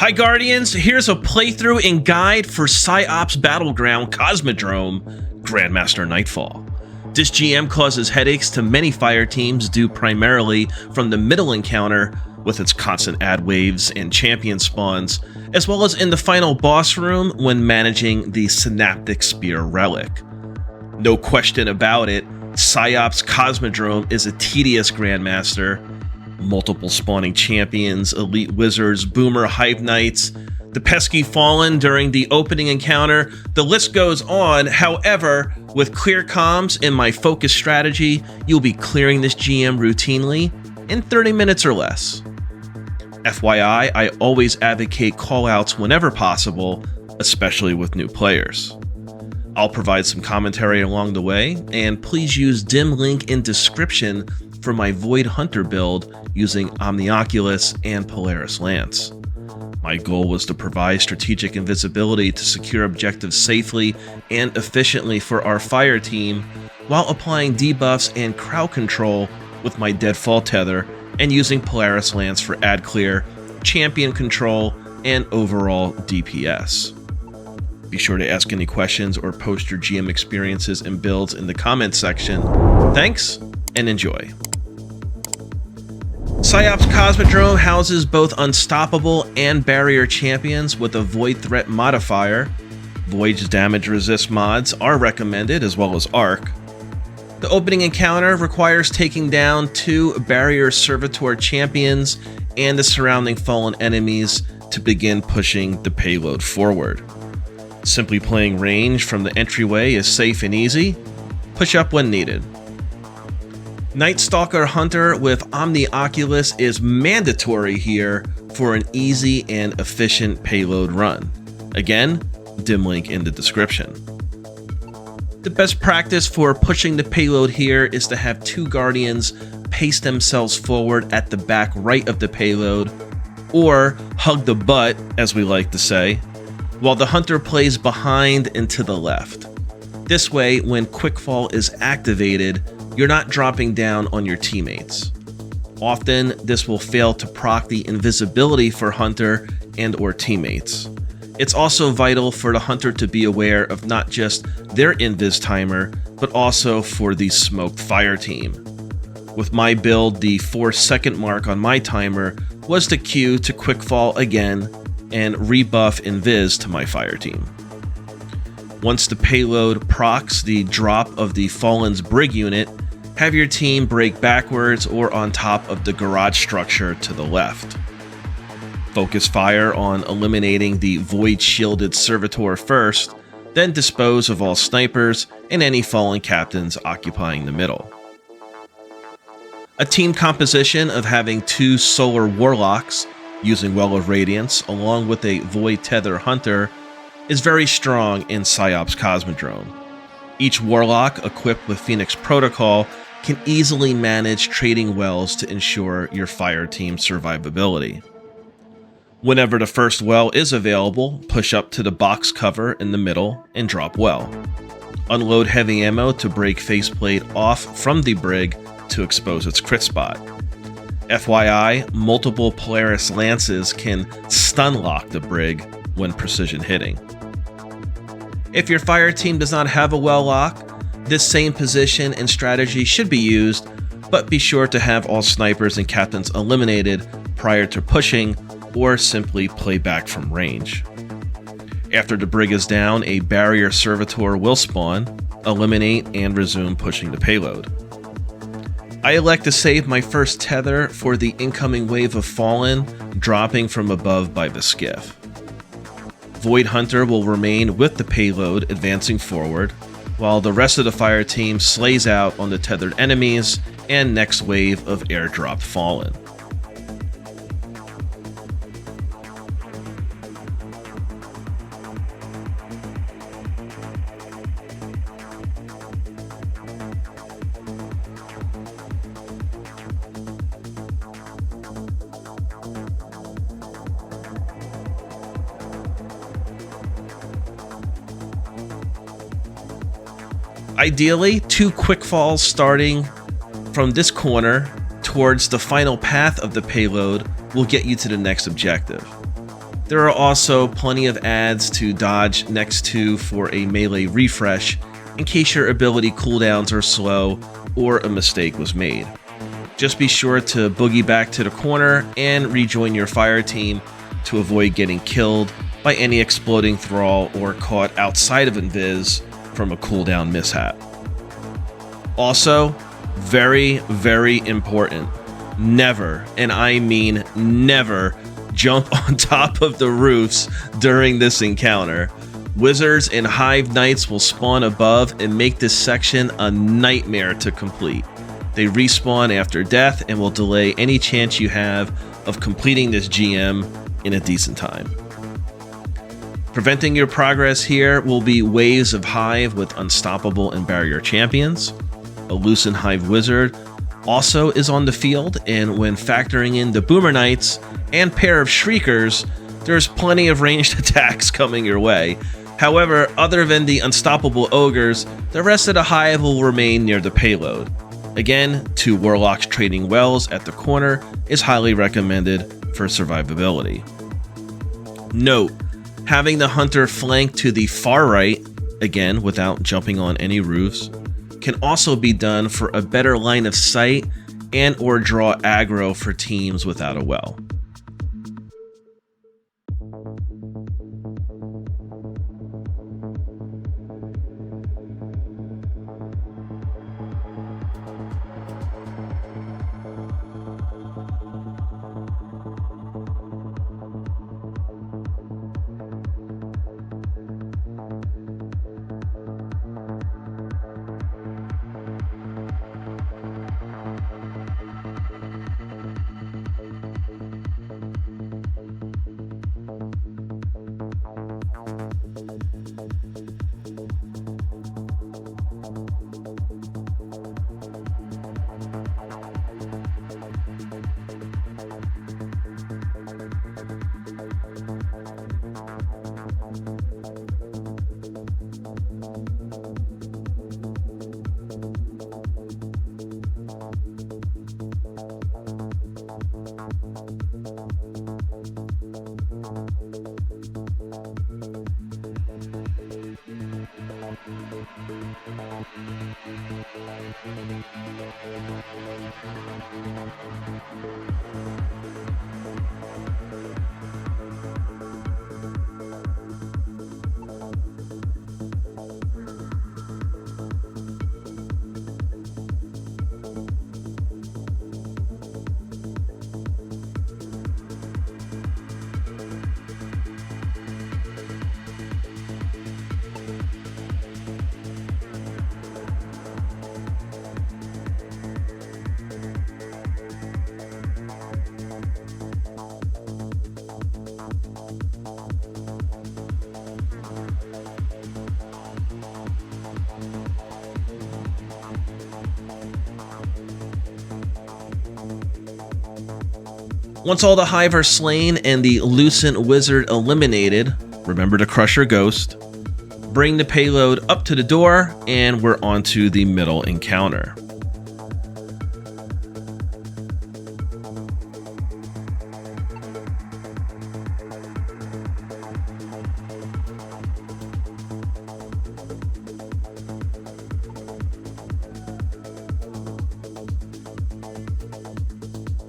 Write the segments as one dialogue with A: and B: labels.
A: Hi Guardians, here's a playthrough and guide for PsiOps Battleground Cosmodrome Grandmaster Nightfall. This GM causes headaches to many fire teams due primarily from the middle encounter with its constant ad waves and champion spawns, as well as in the final boss room when managing the Synaptic Spear relic. No question about it, PsiOps Cosmodrome is a tedious Grandmaster. Multiple spawning champions, elite wizards, boomer hype knights, the pesky fallen during the opening encounter, the list goes on. However, with clear comms and my focus strategy, you'll be clearing this GM routinely in 30 minutes or less. FYI, I always advocate callouts whenever possible, especially with new players. I'll provide some commentary along the way, and please use dim link in description for my Void Hunter build using Omnioculus and Polaris Lance. My goal was to provide strategic invisibility to secure objectives safely and efficiently for our fire team, while applying debuffs and crowd control with my Deadfall Tether and using Polaris Lance for ad clear, champion control, and overall DPS. Be sure to ask any questions or post your GM experiences and builds in the comments section. Thanks, and enjoy. PsiOps Cosmodrome houses both Unstoppable and Barrier champions with a Void Threat modifier. Void's damage resist mods are recommended, as well as Arc. The opening encounter requires taking down 2 Barrier Servitor champions and the surrounding fallen enemies to begin pushing the payload forward. Simply playing range from the entryway is safe and easy. Push up when needed. Night Stalker Hunter with Omnioculus is mandatory here for an easy and efficient payload run. Again, dim link in the description. The best practice for pushing the payload here is to have 2 Guardians pace themselves forward at the back right of the payload, or hug the butt, as we like to say, while the Hunter plays behind and to the left. This way, when Quickfall is activated, you're not dropping down on your teammates. Often, this will fail to proc the invisibility for Hunter and or teammates. It's also vital for the Hunter to be aware of not just their invis timer, but also for the smoked fire team. With my build, the 4-second mark on my timer was the cue to Quickfall again and rebuff invis to my fire team. Once the payload procs the drop of the Fallen's Brig unit, have your team break backwards or on top of the garage structure to the left. Focus fire on eliminating the Void shielded Servitor first, then dispose of all snipers and any fallen captains occupying the middle. A team composition of having 2 Solar Warlocks using Well of Radiance along with a Void Tether Hunter is very strong in PsiOps Cosmodrome. Each Warlock equipped with Phoenix Protocol can easily manage trading wells to ensure your fire team's survivability. Whenever the first well is available, push up to the box cover in the middle and drop well. Unload heavy ammo to break faceplate off from the brig to expose its crit spot. FYI, multiple Polaris Lances can stun lock the brig when precision hitting. If your fire team does not have a well lock, this same position and strategy should be used, but be sure to have all snipers and captains eliminated prior to pushing, or simply play back from range. After the brig is down, a Barrier Servitor will spawn, eliminate, and resume pushing the payload. I elect to save my first tether for the incoming wave of Fallen dropping from above by the skiff. Void Hunter will remain with the payload advancing forward, while the rest of the fire team slays out on the tethered enemies and next wave of airdrop Fallen. Ideally, 2 quick falls starting from this corner towards the final path of the payload will get you to the next objective. There are also plenty of adds to dodge next to for a melee refresh in case your ability cooldowns are slow or a mistake was made. Just be sure to boogie back to the corner and rejoin your fire team to avoid getting killed by any exploding thrall or caught outside of invis from a cooldown mishap. Also, very, very important, never, and I mean never, jump on top of the roofs during this encounter. Wizards and Hive Knights will spawn above and make this section a nightmare to complete. They respawn after death and will delay any chance you have of completing this GM in a decent time. Preventing your progress here will be waves of Hive with Unstoppable and Barrier champions. A Lucent Hive Wizard also is on the field, and when factoring in the Boomer Knights and pair of Shriekers, there's plenty of ranged attacks coming your way. However, other than the Unstoppable Ogres, the rest of the Hive will remain near the payload. Again, 2 Warlocks Trading Wells at the corner is highly recommended for survivability. Note, having the Hunter flank to the far right, again without jumping on any roofs, can also be done for a better line of sight and or draw aggro for teams without a well. Once all the Hive are slain and the Lucent Wizard eliminated, remember to crush your ghost, bring the payload up to the door, and we're on to the middle encounter.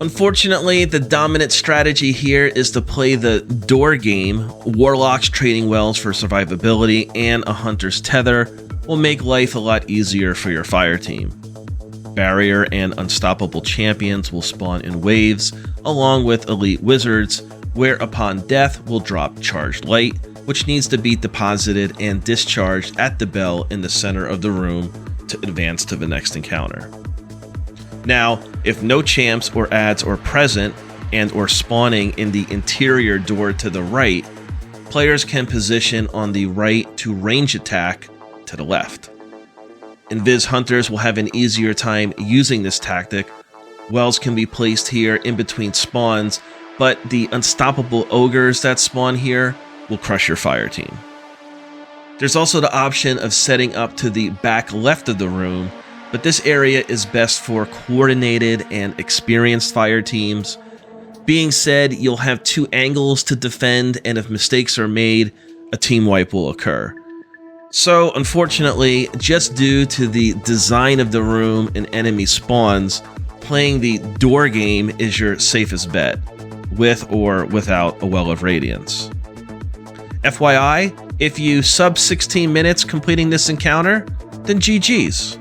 A: Unfortunately, the dominant strategy here is to play the door game. Warlocks Trading Wells for survivability and a Hunter's Tether will make life a lot easier for your fire team. Barrier and Unstoppable champions will spawn in waves, along with elite wizards, where upon death will drop Charged Light, which needs to be deposited and discharged at the bell in the center of the room to advance to the next encounter. Now, if no champs or adds are present and or spawning in the interior door to the right, players can position on the right to range attack to the left. Invis hunters will have an easier time using this tactic. Wells can be placed here in between spawns, but the Unstoppable Ogres that spawn here will crush your fire team. There's also the option of setting up to the back left of the room, but this area is best for coordinated and experienced fire teams. Being said, you'll have 2 angles to defend, and if mistakes are made, a team wipe will occur. So, unfortunately, just due to the design of the room and enemy spawns, playing the door game is your safest bet, with or without a Well of Radiance. FYI, if you sub 16 minutes completing this encounter, then GG's.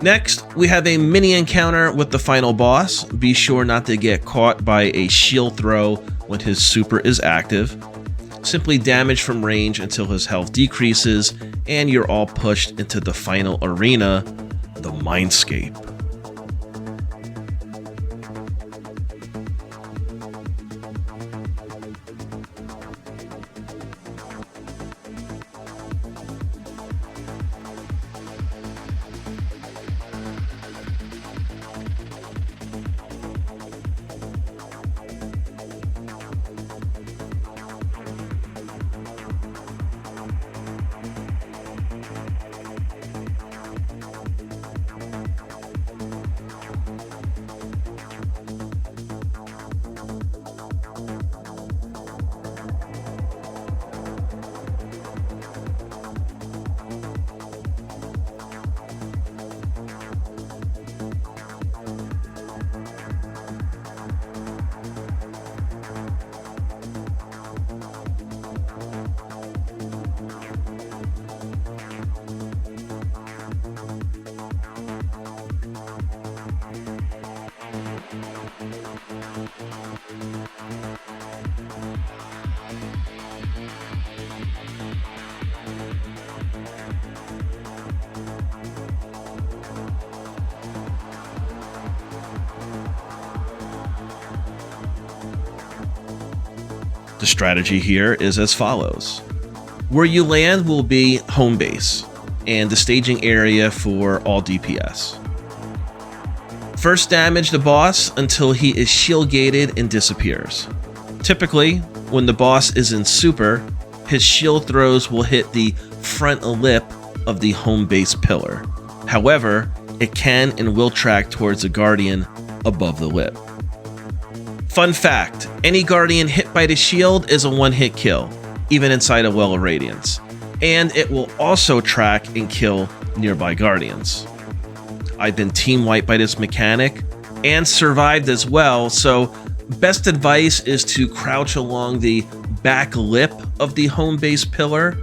A: Next, we have a mini encounter with the final boss. Be sure not to get caught by a shield throw when his super is active. Simply damage from range until his health decreases, and you're all pushed into the final arena, the Mindscape. The strategy here is as follows. Where you land will be home base and the staging area for all DPS. First damage the boss until he is shield gated and disappears. Typically, when the boss is in super, his shield throws will hit the front lip of the home base pillar. However, it can and will track towards a guardian above the lip. Fun fact, any guardian hit by the shield is a one-hit kill, even inside a Well of Radiance, and it will also track and kill nearby guardians. I've been team wiped by this mechanic and survived as well, so best advice is to crouch along the back lip of the home base pillar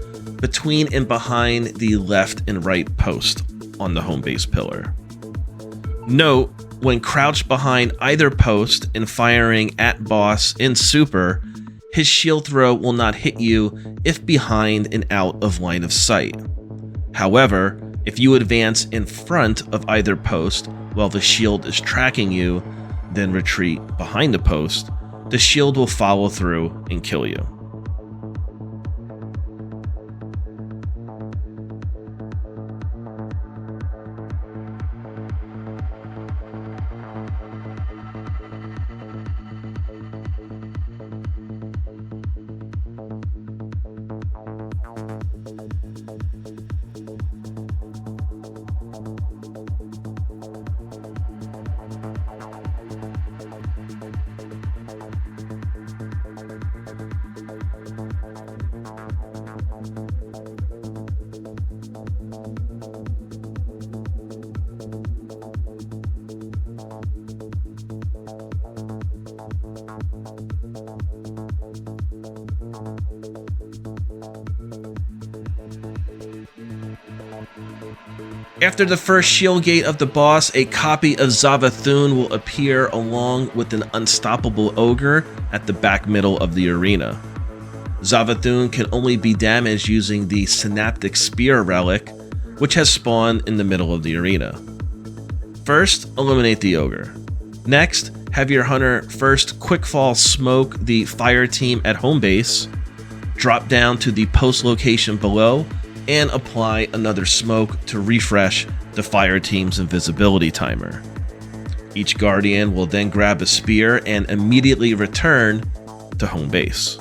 A: between and behind the left and right post on the home base pillar. Note, when crouched behind either post and firing at boss in super, his shield throw will not hit you if behind and out of line of sight. However, if you advance in front of either post while the shield is tracking you, then retreat behind the post, the shield will follow through and kill you. After the first shield gate of the boss, a copy of Zavathun will appear along with an unstoppable ogre at the back middle of the arena. Zavathun can only be damaged using the Synaptic Spear relic, which has spawned in the middle of the arena. First, eliminate the ogre. Next, have your hunter first quickfall smoke the fire team at home base, drop down to the post location below, and apply another smoke to refresh the fire team's invisibility timer. Each guardian will then grab a spear and immediately return to home base.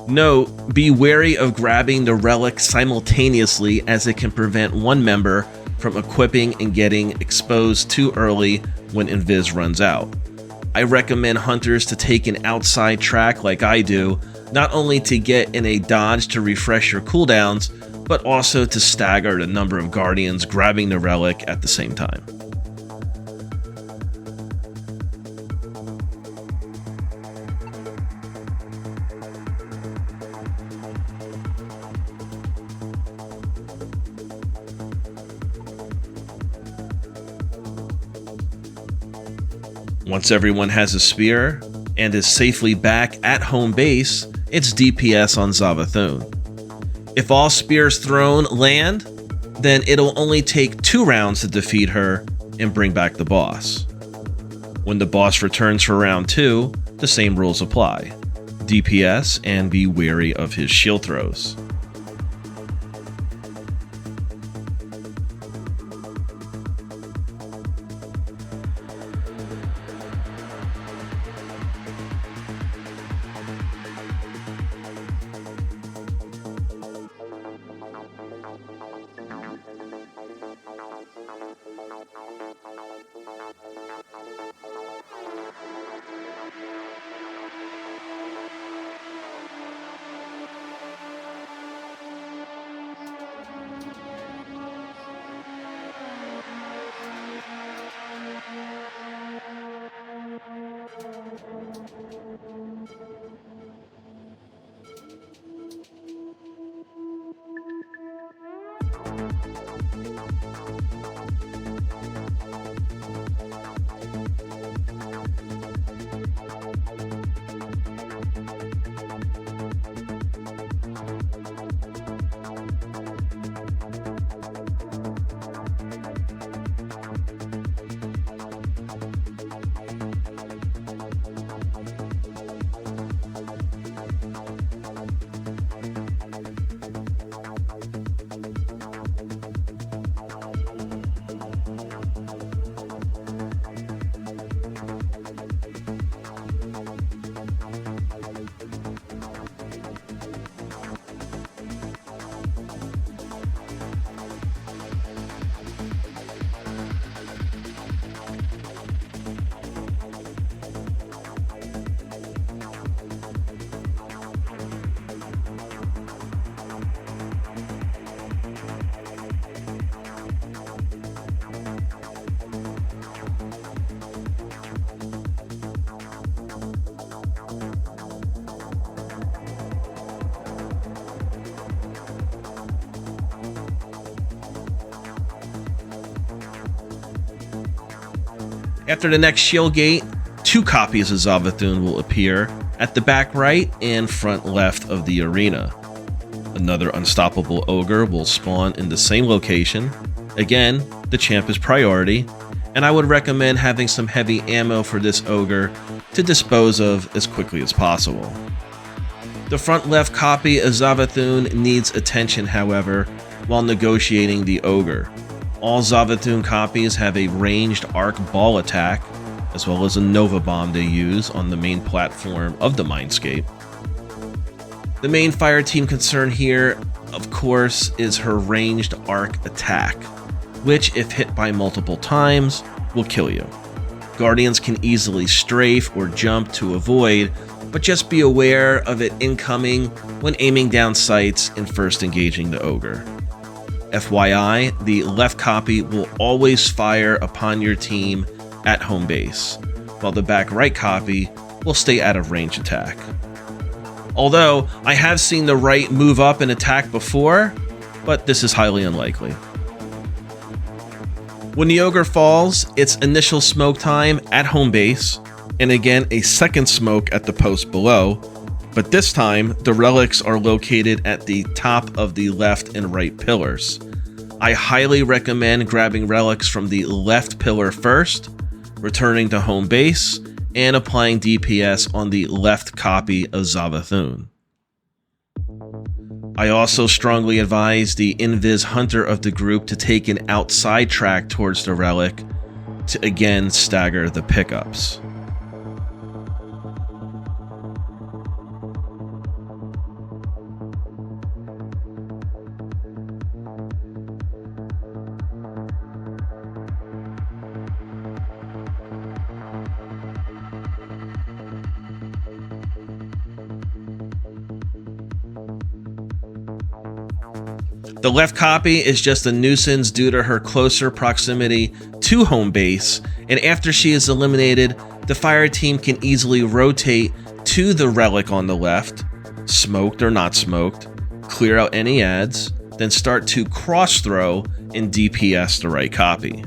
A: Note, be wary of grabbing the relic simultaneously, as it can prevent one member from equipping and getting exposed too early when invis runs out. I recommend hunters to take an outside track like I do, not only to get in a dodge to refresh your cooldowns, but also to stagger the number of Guardians grabbing the relic at the same time. Once everyone has a spear and is safely back at home base, it's DPS on Savathun. If all spears thrown land, then it'll only take 2 rounds to defeat her and bring back the boss. When the boss returns for round 2, the same rules apply. DPS and be wary of his shield throws. After the next shield gate, 2 copies of Savathun will appear at the back right and front left of the arena. Another unstoppable ogre will spawn in the same location. Again, the champ is priority, and I would recommend having some heavy ammo for this ogre to dispose of as quickly as possible. The front left copy of Savathun needs attention, however, while negotiating the ogre. All Savathun copies have a ranged arc ball attack, as well as a Nova Bomb they use on the main platform of the Mindscape. The main fire team concern here, of course, is her ranged arc attack, which, if hit by multiple times, will kill you. Guardians can easily strafe or jump to avoid, but just be aware of it incoming when aiming down sights and first engaging the ogre. FYI, the left copy will always fire upon your team at home base, while the back right copy will stay out of range attack. Although, I have seen the right move up and attack before, but this is highly unlikely. When the ogre falls, it's initial smoke time at home base, and again a second smoke at the post below, but this time the relics are located at the top of the left and right pillars. I highly recommend grabbing relics from the left pillar first, returning to home base, and applying DPS on the left copy of Savathun. I also strongly advise the Invis Hunter of the group to take an outside track towards the relic to again stagger the pickups. The left copy is just a nuisance due to her closer proximity to home base, and after she is eliminated, the fire team can easily rotate to the relic on the left, smoked or not smoked, clear out any adds, then start to cross throw and DPS the right copy.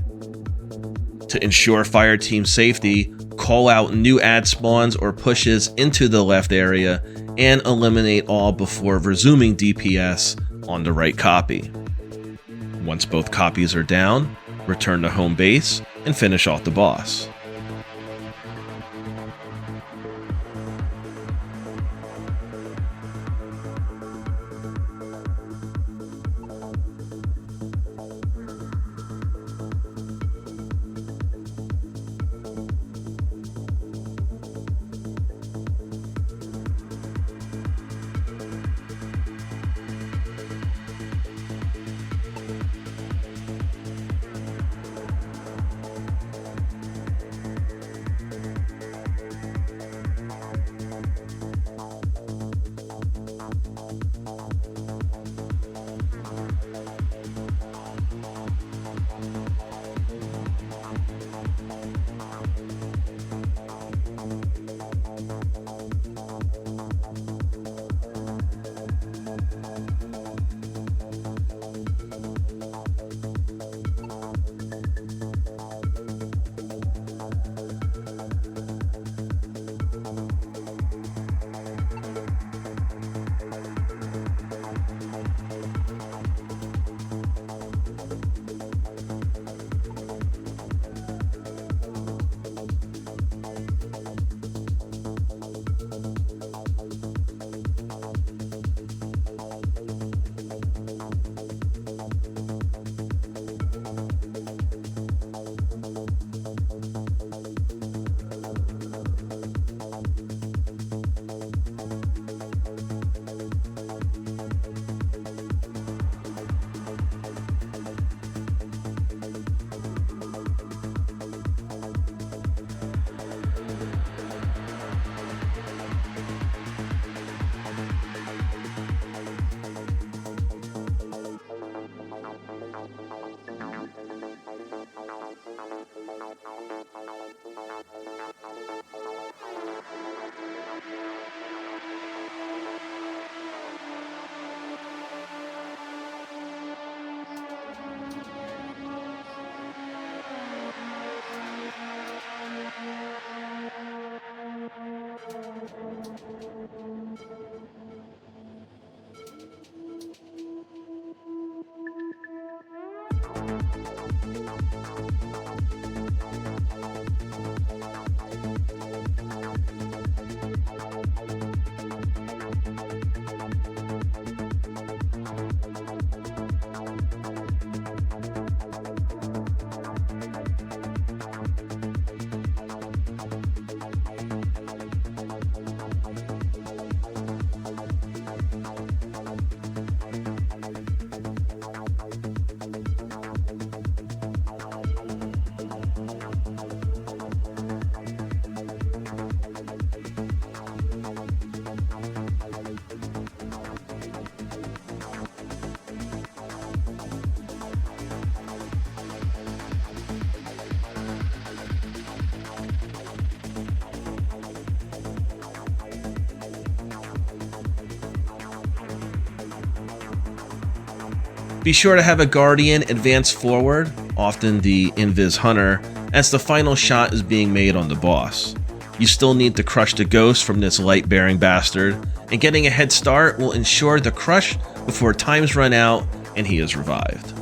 A: To ensure fire team safety, call out new ad spawns or pushes into the left area and eliminate all before resuming DPS on the right copy. Once both copies are down, return to home base and finish off the boss. Be sure to have a Guardian advance forward, often the Invis Hunter, as the final shot is being made on the boss. You still need to crush the ghost from this light-bearing bastard, and getting a head start will ensure the crush before times run out and he is revived.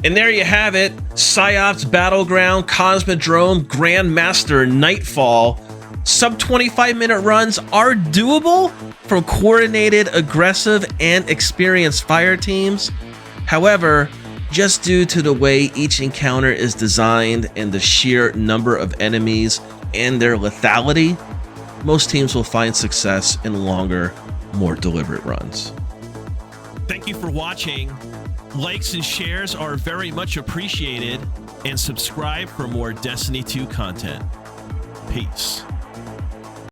A: And there you have it, PsiOps Battleground Cosmodrome Grandmaster Nightfall. Sub 25-minute runs are doable from coordinated, aggressive, and experienced fire teams. However, just due to the way each encounter is designed and the sheer number of enemies and their lethality, most teams will find success in longer, more deliberate runs. Thank you for watching. Likes and shares are very much appreciated, and subscribe for more Destiny 2 content. Peace.